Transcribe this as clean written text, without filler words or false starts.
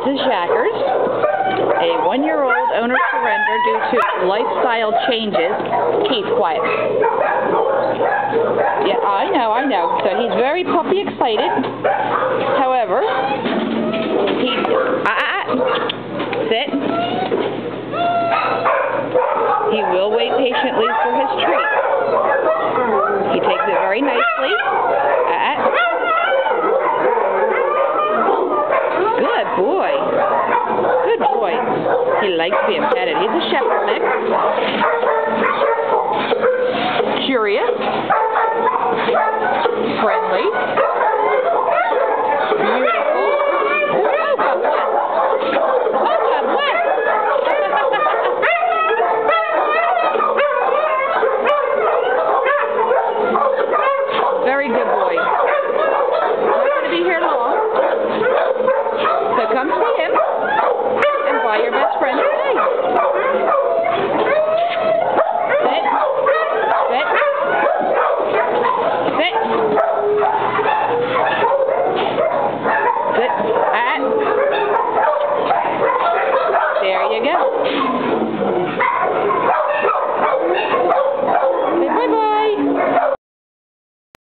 This is Jackers, a 1-year-old owner surrender due to lifestyle changes. Keith, quiet. Yeah, I know. So he's very puppy excited. However, sit. He will wait patiently for his treat. He takes it very nicely. Good boy. Good boy. He likes being petted. He's a shepherd mix. Curious. Friendly. Beautiful. Oh, God bless. Oh, God bless. Very good boy. Not going to be here long. So come see him and buy your best friend today. Sit. Sit. Sit. Sit. There you go.